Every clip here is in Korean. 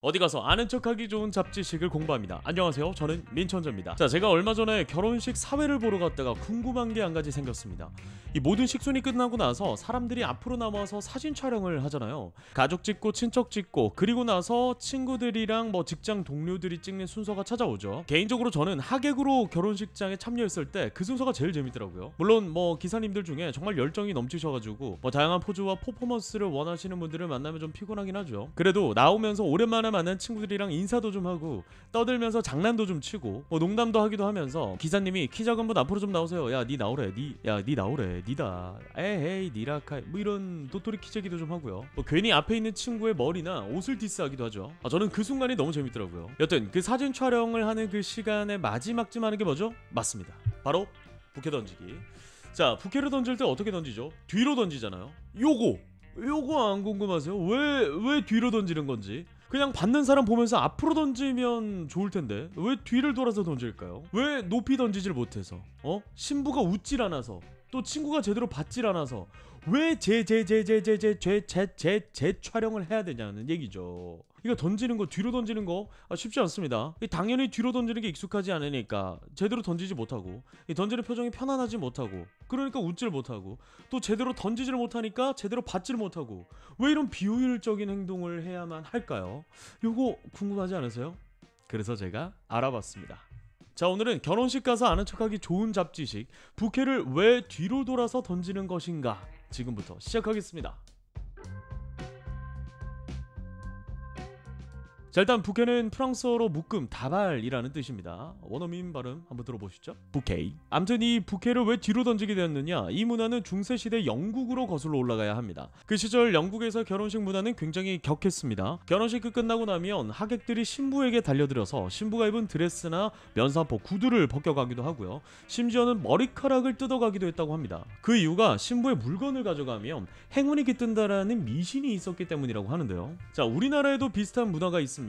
어디 가서 아는 척하기 좋은 잡지식을 공부합니다. 안녕하세요. 저는 민천재입니다. 자, 제가 얼마 전에 결혼식 사회를 보러 갔다가 궁금한 게 한 가지 생겼습니다. 이 모든 식순이 끝나고 나서 사람들이 앞으로 나와서 사진 촬영을 하잖아요. 가족 찍고 친척 찍고 그리고 나서 친구들이랑 뭐 직장 동료들이 찍는 순서가 찾아오죠. 개인적으로 저는 하객으로 결혼식장에 참여했을 때 그 순서가 제일 재밌더라고요. 물론 뭐 기사님들 중에 정말 열정이 넘치셔가지고 뭐 다양한 포즈와 퍼포먼스를 원하시는 분들을 만나면 좀 피곤하긴 하죠. 그래도 나오면서 오랜만에 만난 친구들이랑 인사도 좀 하고 떠들면서 장난도 좀 치고 뭐 농담도 하기도 하면서 기사님이 키 작은 분 앞으로 좀 나오세요. 야, 니 나오래. 니 나오래. 니다. 에헤이 니라카이 뭐 이런 도토리 키재기도 좀 하고요. 뭐 괜히 앞에 있는 친구의 머리나 옷을 디스하기도 하죠. 저는 그 순간이 너무 재밌더라고요. 여튼 그 사진 촬영을 하는 그 시간에 마지막쯤 하는 게 뭐죠? 맞습니다. 바로 부케 던지기. 자, 부케를 던질 때 어떻게 던지죠? 뒤로 던지잖아요. 요거 안 궁금하세요? 왜 뒤로 던지는 건지? 그냥 받는 사람 보면서 앞으로 던지면 좋을 텐데 왜 뒤를 돌아서 던질까요? 왜 높이 던지질 못해서? 신부가 웃질 않아서 또 친구가 제대로 받질 않아서 왜 제 촬영을 해야 되냐는 얘기죠. 이거 던지는 거 뒤로 던지는 거 쉽지 않습니다. 당연히 뒤로 던지는 게 익숙하지 않으니까 제대로 던지지 못하고 던지는 표정이 편안하지 못하고 그러니까 웃질 못하고 또 제대로 던지지를 못하니까 제대로 받지를 못하고 왜 이런 비효율적인 행동을 해야만 할까요? 요거 궁금하지 않으세요? 그래서 제가 알아봤습니다. 자, 오늘은 결혼식 가서 아는 척하기 좋은 잡지식 부케를 왜 뒤로 돌아서 던지는 것인가 지금부터 시작하겠습니다. 자, 일단 부케는 프랑스어로 묶음, 다발이라는 뜻입니다. 원어민 발음 한번 들어보시죠. 부케이. 암튼 이 부케를 왜 뒤로 던지게 되었느냐, 이 문화는 중세시대 영국으로 거슬러 올라가야 합니다. 그 시절 영국에서 결혼식 문화는 굉장히 격했습니다. 결혼식이 끝나고 나면 하객들이 신부에게 달려들어서 신부가 입은 드레스나 면사포, 구두를 벗겨가기도 하고요. 심지어는 머리카락을 뜯어가기도 했다고 합니다. 그 이유가 신부의 물건을 가져가면 행운이 깃든다라는 미신이 있었기 때문이라고 하는데요. 자, 우리나라에도 비슷한 문화가 있습니다.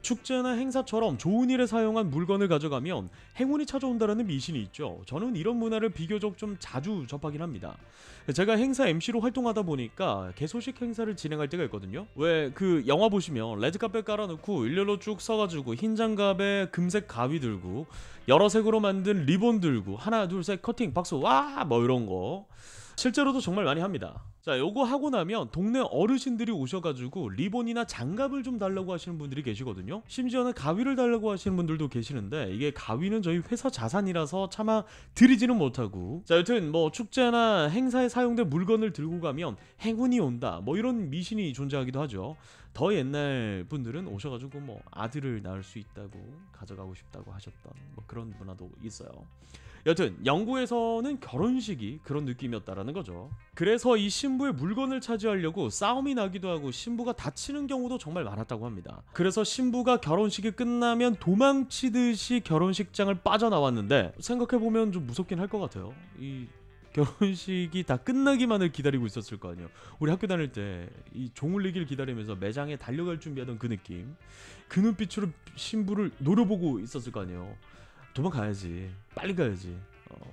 축제나 행사처럼 좋은 일에 사용한 물건을 가져가면 행운이 찾아온다라는 미신이 있죠. 저는 이런 문화를 비교적 좀 자주 접하긴 합니다. 제가 행사 MC로 활동하다 보니까 개소식 행사를 진행할 때가 있거든요. 왜 그 영화 보시면 레드카펫 깔아놓고 일렬로 쭉 서가지고 흰 장갑에 금색 가위 들고 여러 색으로 만든 리본 들고 하나 둘 셋 커팅 박수 와 뭐 이런 거 실제로도 정말 많이 합니다. 자, 요거 하고 나면 동네 어르신들이 오셔가지고 리본이나 장갑을 좀 달라고 하시는 분들이 계시거든요. 심지어는 가위를 달라고 하시는 분들도 계시는데 이게 가위는 저희 회사 자산이라서 차마 드리지는 못하고, 자, 여튼 뭐 축제나 행사에 사용된 물건을 들고 가면 행운이 온다 뭐 이런 미신이 존재하기도 하죠. 더 옛날 분들은 오셔가지고 뭐 아들을 낳을 수 있다고 가져가고 싶다고 하셨던 뭐 그런 문화도 있어요. 여튼 영국에서는 결혼식이 그런 느낌이었다라는 거죠. 그래서 이 신부의 물건을 차지하려고 싸움이 나기도 하고 신부가 다치는 경우도 정말 많았다고 합니다. 그래서 신부가 결혼식이 끝나면 도망치듯이 결혼식장을 빠져나왔는데 생각해보면 좀 무섭긴 할 것 같아요. 이 결혼식이 다 끝나기만을 기다리고 있었을 거 아니에요. 우리 학교 다닐 때 이 종 울리기를 기다리면서 매장에 달려갈 준비하던 그 느낌, 그 눈빛으로 신부를 노려보고 있었을 거 아니에요. 도망가야지, 빨리 가야지,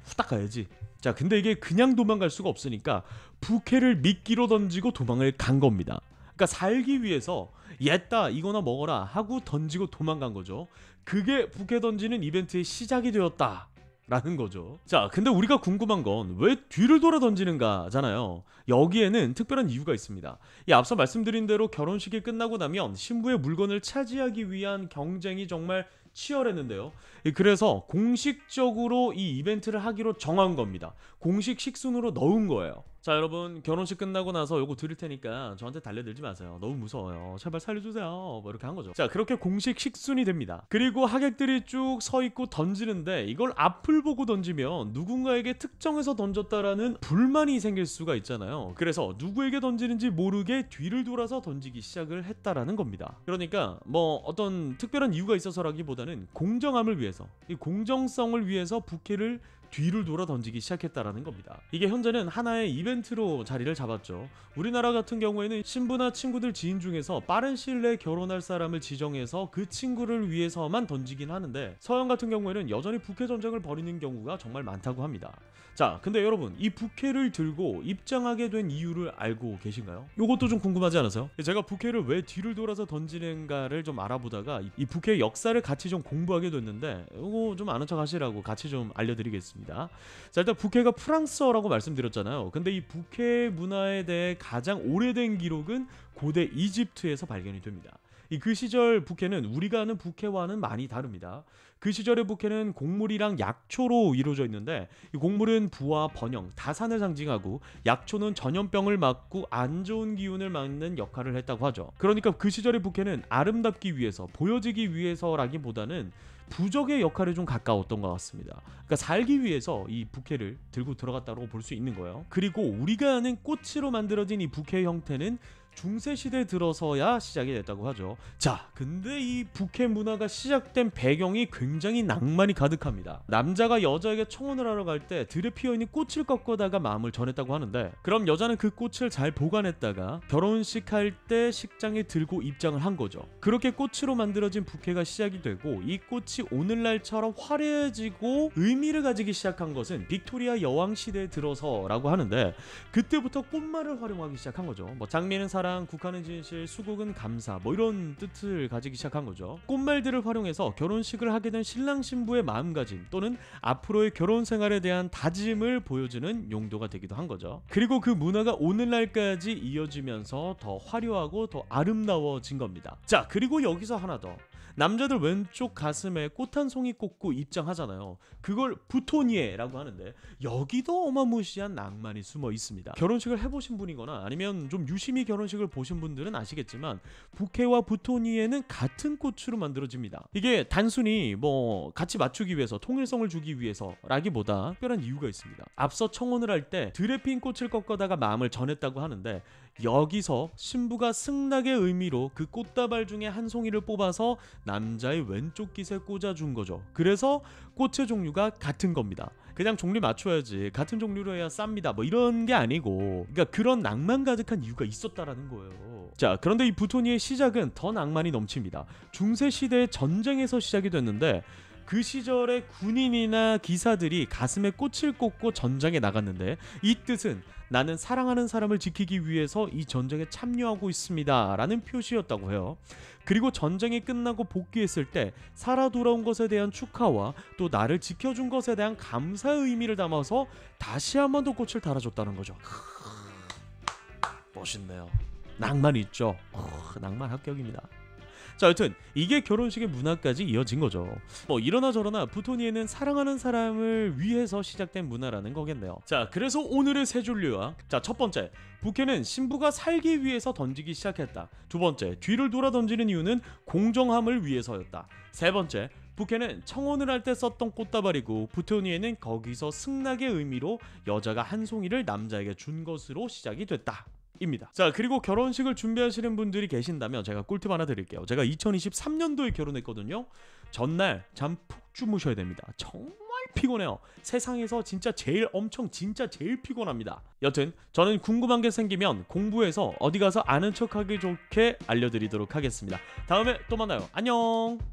후딱 가야지. 자, 근데 이게 그냥 도망갈 수가 없으니까 부케를 미끼로 던지고 도망을 간 겁니다. 그러니까 살기 위해서 옛다 이거나 먹어라 하고 던지고 도망간 거죠. 그게 부케 던지는 이벤트의 시작이 되었다 라는 거죠. 자, 근데 우리가 궁금한 건 왜 뒤를 돌아 던지는가잖아요. 여기에는 특별한 이유가 있습니다. 이 앞서 말씀드린 대로 결혼식이 끝나고 나면 신부의 물건을 차지하기 위한 경쟁이 정말 치열했는데요. 그래서 공식적으로 이 이벤트를 하기로 정한 겁니다. 공식 식순으로 넣은 거예요. 자, 여러분 결혼식 끝나고 나서 요거 드릴 테니까 저한테 달려들지 마세요. 너무 무서워요. 제발 살려주세요. 뭐 이렇게 한 거죠. 자, 그렇게 공식 식순이 됩니다. 그리고 하객들이 쭉 서 있고 던지는데 이걸 앞을 보고 던지면 누군가에게 특정해서 던졌다라는 불만이 생길 수가 있잖아요. 그래서 누구에게 던지는지 모르게 뒤를 돌아서 던지기 시작을 했다라는 겁니다. 그러니까 뭐 어떤 특별한 이유가 있어서라기보다는 공정함을 위해서, 이 공정성을 위해서 부케를 뒤를 돌아 던지기 시작했다라는 겁니다. 이게 현재는 하나의 이벤트로 자리를 잡았죠. 우리나라 같은 경우에는 신부나 친구들 지인 중에서 빠른 시일 내에 결혼할 사람을 지정해서 그 친구를 위해서만 던지긴 하는데, 서양 같은 경우에는 여전히 부캐 전쟁을 벌이는 경우가 정말 많다고 합니다. 자, 근데 여러분, 이 부캐를 들고 입장하게 된 이유를 알고 계신가요? 요것도 좀 궁금하지 않으세요? 제가 부캐를 왜 뒤를 돌아서 던지는가를 좀 알아보다가 이 부캐의 역사를 같이 좀 공부하게 됐는데, 이거 좀 아는 척 하시라고 같이 좀 알려드리겠습니다. 자, 일단 부캐가 프랑스어라고 말씀드렸잖아요. 근데 이 부캐 문화에 대해 가장 오래된 기록은 고대 이집트에서 발견이 됩니다. 그 시절 부캐는 우리가 아는 부캐와는 많이 다릅니다. 그 시절의 부캐는 곡물이랑 약초로 이루어져 있는데, 이 곡물은 부와 번영, 다산을 상징하고, 약초는 전염병을 막고 안 좋은 기운을 막는 역할을 했다고 하죠. 그러니까 그 시절의 부캐는 아름답기 위해서, 보여지기 위해서라기보다는 부적의 역할에 좀 가까웠던 것 같습니다. 그러니까 살기 위해서 이 부캐를 들고 들어갔다고 볼 수 있는 거예요. 그리고 우리가 아는 꽃으로 만들어진 이 부캐 형태는 중세시대에 들어서야 시작이 됐다고 하죠. 자, 근데 이 부캐 문화가 시작된 배경이 굉장히 낭만이 가득합니다. 남자가 여자에게 청혼을 하러 갈 때 들에 피어있는 꽃을 꺾어다가 마음을 전했다고 하는데, 그럼 여자는 그 꽃을 잘 보관했다가 결혼식 할 때 식장에 들고 입장을 한 거죠. 그렇게 꽃으로 만들어진 부캐가 시작이 되고, 이 꽃이 오늘날처럼 화려해지고 의미를 가지기 시작한 것은 빅토리아 여왕 시대에 들어서라고 하는데, 그때부터 꽃말을 활용하기 시작한 거죠. 장미는 사랑, 국화는 진실, 수국은 감사, 이런 뜻을 가지기 시작한 거죠. 꽃말들을 활용해서 결혼식을 하게 된 신랑 신부의 마음가짐 또는 앞으로의 결혼 생활에 대한 다짐을 보여주는 용도가 되기도 한 거죠. 그리고 그 문화가 오늘날까지 이어지면서 더 화려하고 더 아름다워진 겁니다. 자, 그리고 여기서 하나 더. 남자들 왼쪽 가슴에 꽃 한 송이 꽂고 입장하잖아요. 그걸 부토니에라고 하는데, 여기도 어마무시한 낭만이 숨어 있습니다. 결혼식을 해보신 분이거나 아니면 좀 유심히 결혼식을 보신 분들은 아시겠지만, 부케와 부토니에는 같은 꽃으로 만들어집니다. 이게 단순히 같이 맞추기 위해서, 통일성을 주기 위해서라기보다 특별한 이유가 있습니다. 앞서 청혼을 할 때 들에 핀 꽃을 꺾어다가 마음을 전했다고 하는데, 여기서 신부가 승낙의 의미로 그 꽃다발 중에 한 송이를 뽑아서 남자의 왼쪽 깃에 꽂아준 거죠. 그래서 꽃의 종류가 같은 겁니다. 그냥 종류 맞춰야지, 같은 종류로 해야 쌉니다, 이런 게 아니고, 그러니까 그런 낭만 가득한 이유가 있었다라는 거예요. 자, 그런데 이 부토니의 시작은 더 낭만이 넘칩니다. 중세시대의 전쟁에서 시작이 됐는데, 그 시절의 군인이나 기사들이 가슴에 꽃을 꽂고 전장에 나갔는데, 이 뜻은 나는 사랑하는 사람을 지키기 위해서 이 전쟁에 참여하고 있습니다 라는 표시였다고 해요. 그리고 전쟁이 끝나고 복귀했을 때 살아 돌아온 것에 대한 축하와 또 나를 지켜준 것에 대한 감사의 의미를 담아서 다시 한 번 더 꽃을 달아줬다는 거죠. 멋있네요. 낭만 있죠. 낭만 합격입니다. 자, 여튼 이게 결혼식의 문화까지 이어진 거죠. 이러나 저러나 부토니에는 사랑하는 사람을 위해서 시작된 문화라는 거겠네요. 자, 그래서 오늘의 세 줄 요약. 자, 첫 번째, 부캐는 신부가 살기 위해서 던지기 시작했다. 두 번째, 뒤를 돌아 던지는 이유는 공정함을 위해서였다. 세 번째, 부캐는 청혼을 할 때 썼던 꽃다발이고, 부토니에는 거기서 승낙의 의미로 여자가 한 송이를 남자에게 준 것으로 시작이 됐다 입니다. 자, 그리고 결혼식을 준비하시는 분들이 계신다면 제가 꿀팁 하나 드릴게요. 제가 2023년도에 결혼했거든요. 전날 잠 푹 주무셔야 됩니다. 정말 피곤해요. 세상에서 진짜 제일 피곤합니다. 여튼 저는 궁금한 게 생기면 공부해서 어디 가서 아는 척하기 좋게 알려드리도록 하겠습니다. 다음에 또 만나요. 안녕.